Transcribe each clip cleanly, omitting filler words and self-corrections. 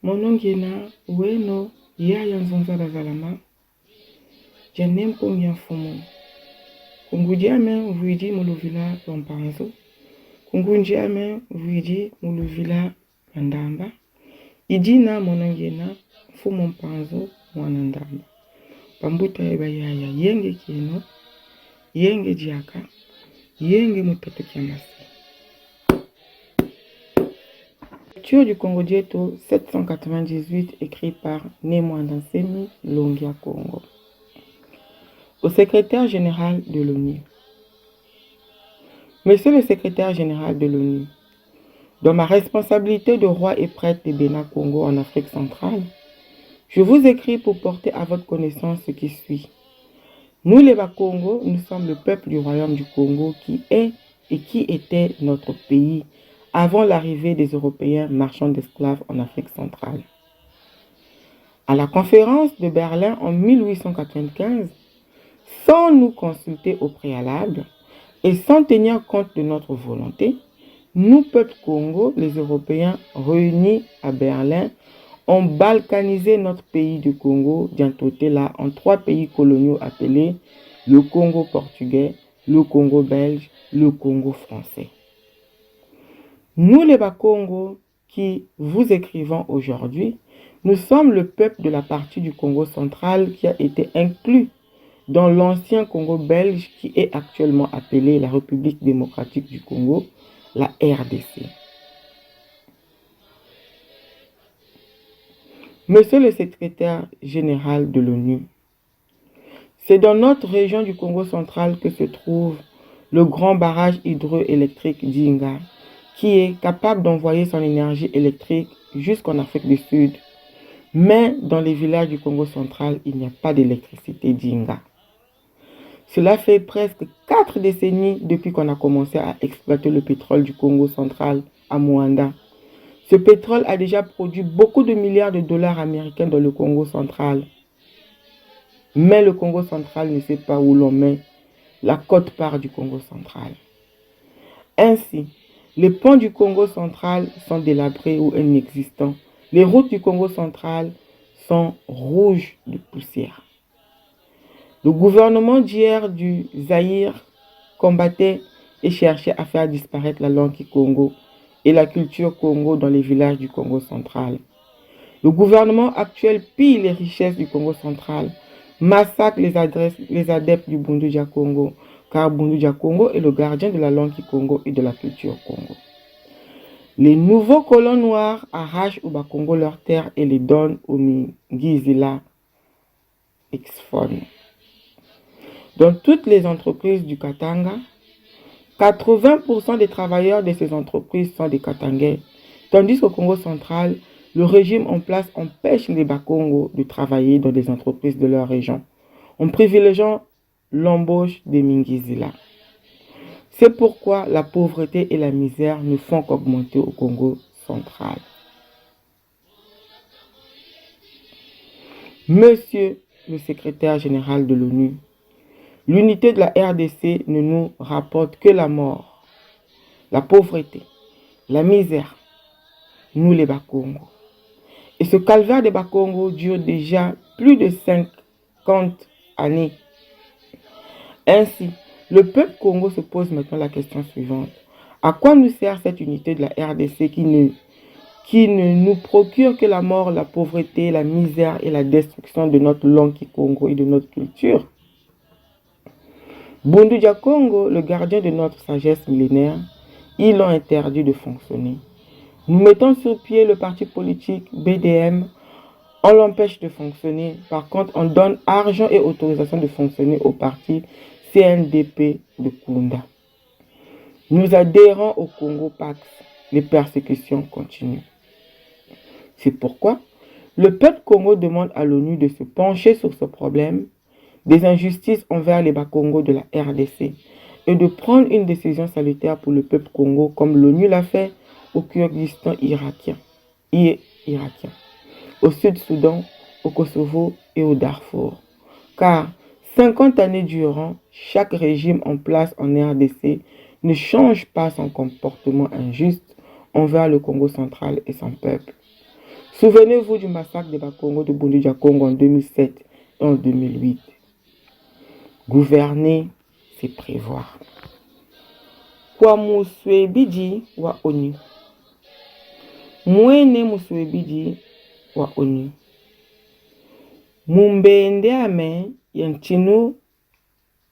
Monongena, Ueno, Yaya Nzonzala Zalama, Janem Pongyan Fumu. Kungudiame, Vuidi Muluvila Lompanzo. Kungundiame, Vuidi Muluvila Mandamba. Idina Monongena, Fumu Mpanzo, Mwanandamba. Pambuta Yaya, Yenge Kino, Yenge Diaka, Yenge Mutoto Kiamasi. Lecture du Congo Dieto 798 écrit par Nemwandansemi Longia Congo. Au secrétaire général de l'ONU. Monsieur le secrétaire général de l'ONU, dans ma responsabilité de roi et prêtre de Bénin Congo en Afrique centrale, je vous écris pour porter à votre connaissance ce qui suit. Nous les Bas-Congo, nous sommes le peuple du royaume du Congo qui est et qui était notre pays avant l'arrivée des Européens marchands d'esclaves en Afrique centrale. À la conférence de Berlin en 1895, sans nous consulter au préalable et sans tenir compte de notre volonté, nous, peuple Congo, les Européens réunis à Berlin, ont balkanisé notre pays du Congo, là, en 3 pays coloniaux appelés le Congo portugais, le Congo belge, le Congo français. Nous, les Bas-Congo, qui vous écrivons aujourd'hui, nous sommes le peuple de la partie du Congo central qui a été inclus dans l'ancien Congo belge qui est actuellement appelé la République démocratique du Congo, la RDC. Monsieur le secrétaire général de l'ONU, c'est dans notre région du Congo central que se trouve le grand barrage hydroélectrique d'Inga, qui est capable d'envoyer son énergie électrique jusqu'en Afrique du Sud. Mais dans les villages du Congo central, il n'y a pas d'électricité d'Inga. Cela fait presque 4 décennies depuis qu'on a commencé à exploiter le pétrole du Congo central à Moanda. Ce pétrole a déjà produit beaucoup de milliards de dollars américains dans le Congo central. Mais le Congo central ne sait pas où l'on met la quote-part du Congo central. Ainsi, les ponts du Congo central sont délabrés ou inexistants. Les routes du Congo central sont rouges de poussière. Le gouvernement d'hier du Zaïre combattait et cherchait à faire disparaître la langue Congo et la culture Congo dans les villages du Congo central. Le gouvernement actuel pille les richesses du Congo central, massacre les adeptes du Bundu-Dia Congo, car Bundu-Dia Congo est le gardien de la langue Congo et de la culture Congo. Les nouveaux colons noirs arrachent au Bas-Congo leurs terres et les donnent aux Mingizila Exfon. Dans toutes les entreprises du Katanga, 80% des travailleurs de ces entreprises sont des Katangais, tandis qu'au Congo central, le régime en place empêche les Bas-Congo de travailler dans des entreprises de leur région, en privilégiant l'embauche des Mingizila. C'est pourquoi la pauvreté et la misère ne font qu'augmenter au Congo central. Monsieur le secrétaire général de l'ONU, l'unité de la RDC ne nous rapporte que la mort, la pauvreté, la misère, nous les Bas-Congo. Et ce calvaire des Bas-Congo dure déjà plus de 50 années. Ainsi, le peuple Congo se pose maintenant la question suivante. À quoi nous sert cette unité de la RDC qui ne nous procure que la mort, la pauvreté, la misère et la destruction de notre langue Congo et de notre culture? Bundu-Dia Congo, le gardien de notre sagesse millénaire, ils l'ont interdit de fonctionner. Nous mettons sur pied le parti politique BDM, on l'empêche de fonctionner. Par contre, on donne argent et autorisation de fonctionner au parti CNDP de Kunda. Nous adhérons au Congo Pax. Les persécutions continuent. C'est pourquoi le peuple Congo demande à l'ONU de se pencher sur ce problème des injustices envers les Bas-Congo de la RDC et de prendre une décision salutaire pour le peuple Congo comme l'ONU l'a fait au Kurdistan irakien, au Sud-Soudan, au Kosovo et au Darfour. Car 50 années durant, chaque régime en place en RDC ne change pas son comportement injuste envers le Congo central et son peuple. Souvenez-vous du massacre de Bakongo de Bundu dia Congo en 2007 et en 2008. Gouverner, c'est prévoir. Kwa muswebiji wa ONU. Mwene muswebiji wa ONU. Mumbende ame ya nchinu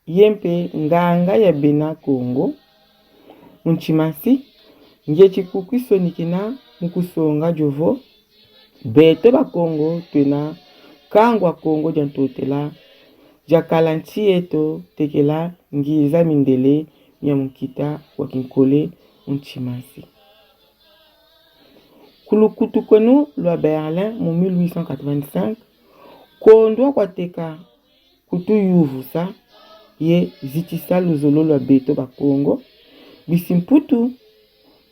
yempe nganga ya bena Congo. Unchimasi ngechi kukwiso nikina mukusonga jovo. Bete ba Congo tena kangwa Congo jantotela. Jakalanchi eto tekela ngiza mindele nyamukita wakinkole unchimasi. Kulukutu kwenu lwa Berlin mu 1885 kondwa kwa teka kutu yuvusa ye zitisa luzolo lwa beto ba Congo. Bisimputu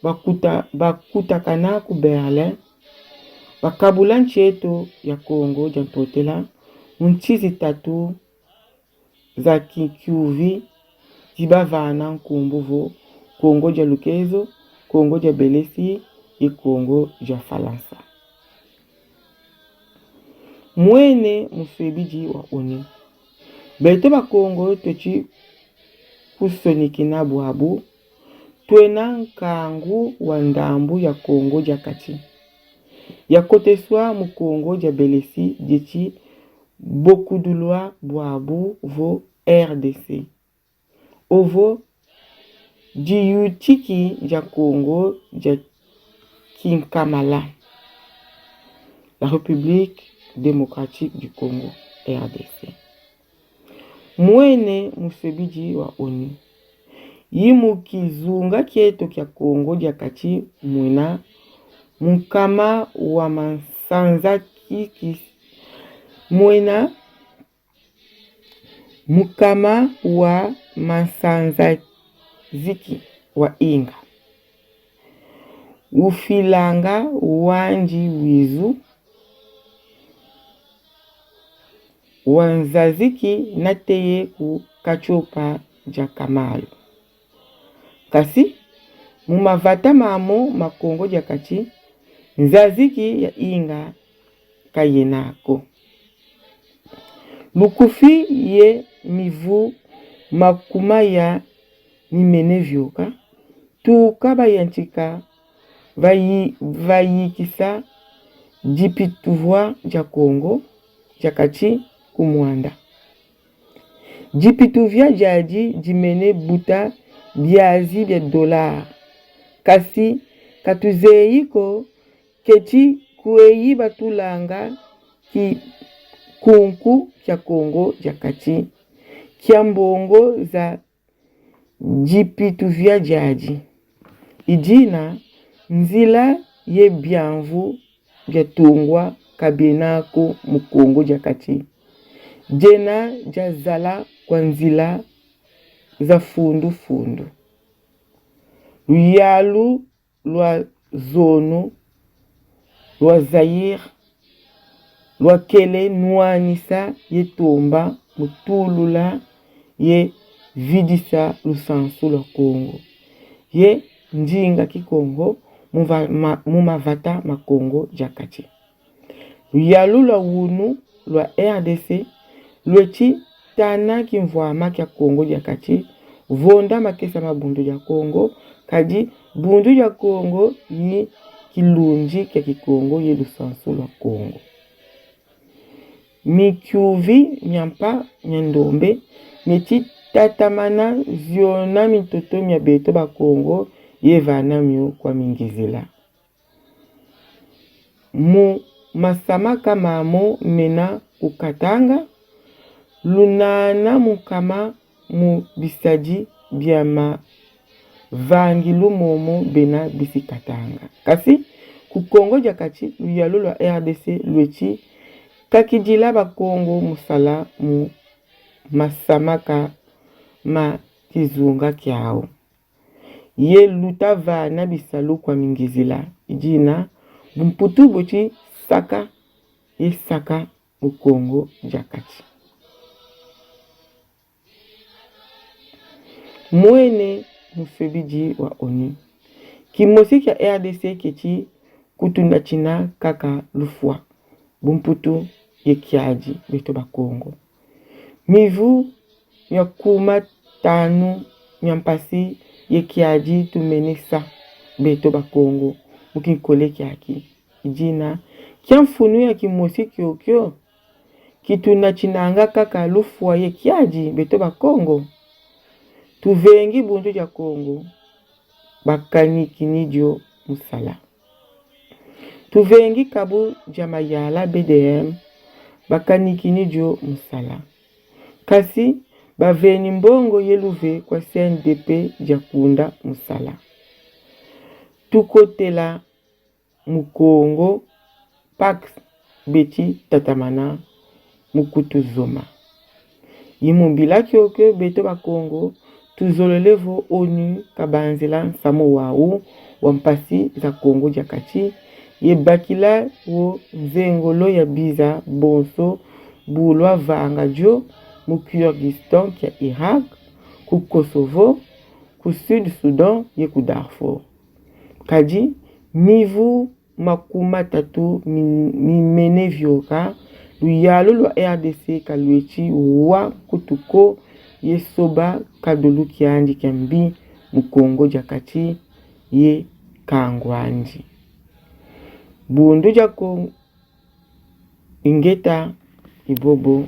bakuta kana ku Berlin bakabula ncheto ya Congo jantotela unchizi tatu za kikiuvi zibavana nkumbuvo Congo ja Lukezo, Congo ja Belesi e Congo ja Falansa. Mwene muswebiji wa ONU. Beto ba Congo tochi kusonikina buabu twena nkangu wa ndambu ya Congo ja kati. Ya koteswa mu Congo ja Belesi jechi bokudulwa buabu vo RDC. Ovo diyutiki ja Congo ja Kinkamala. La République démocratique du Congo, RDC. Mwene musebiji wa ONU. Yimu kizunga kieto kya Congo ja kati mwena mukama wa mansanza kiki mwena mukama wa mansanza ziki wa inga. Ufilanga wanji wizu wanzaziki nateye ku kachopa ja Kamalu. Kasi mumavata mamo makongo ja kati nzaziki ya inga kayenako. Lukufi ye mivu makuma ya nimenevyoka tukaba yanchika vayikisa jipituvwa ja Congo jakati kumwanda. Jipituvya jaji jimene buta biazi bya dolar. Kasi katuzeyiko kechi kueyi batulanga ki kunku kya Congo jakati kya mbongo za jipituvya jaji. Ijina nzila ye bianvu bya tungwa kabenako mu Congo jakati. Jena jazala kwa nzila za fundu fundu. Luyalu lwa zono lwa Zaire lwa kele nuanisa ye tomba mutulula ye vidisa lusansu lwa Congo. Ye njinga ki Congo mumavata makongo jakati. Luyalu lwa wunu lwa RDC lwechi tana kimvwama kya Congo jakati vonda makesa mabundu ya Congo kaji bundu ya Congo yi kilunji kya kikongo ye lusansu lwa Congo. Mikyuvi nyampa nyandombe mechi tatamana ziona mitoto mya beto ba Congo ye vana myo kwa mingizila. Mu masamaka mamo mena kukatanga lunana mukama mu bisaji biama vangilu momo bena bisikatanga. Kasi kukongo jakati luyalu lwa RDC lwechi kakijila ba Congo musala mu masamaka ma kizunga kyao. Ye luta vana bisalu kwa mingizila. Ijina bumputu bochi saka ye saka mu Congo jakati. Mwene musebiji wa ONU. Kimosi kya RDC kechi kutunda china kaka lufua bumputu ye kiaji beto ba Congo. Mivu nyakuma tanu nyampasi ye kiaji tumenesa beto ba Congo mukinkole kiaki ijina kiamfunu ya kimosi kyokyo kitunda chinanga kaka lufua ye kiaji beto ba Congo. Tuvengi bundu ja Congo bakaniki nidio musala. Tuvengi kabu jamayala BDM bakaniki nidio musala. Kasi baveni mbongo yeluve kwa CNDP jakunda musala. Tukotela mukongo Pax beti tatamana mukutu zoma. Yimumbila kyokyo beto ba Congo tuzololevo ONU kabanzela Samoa u wampasi za Congo jakati yebakila wo nzengolo ya biza bonso bulwa vanga jo mu Kyrgyzstan kia Irak ku Kosovo ku Sud Sudan ye ku Darfur. Kaji mivu makuma tatu mimene vyoka luyalo lwa RDC kaluechi wa kutuko ye soba kadolu kiandi kiambi mukongo jakati ye kangwanji. Bundu jako ingeta ibobo.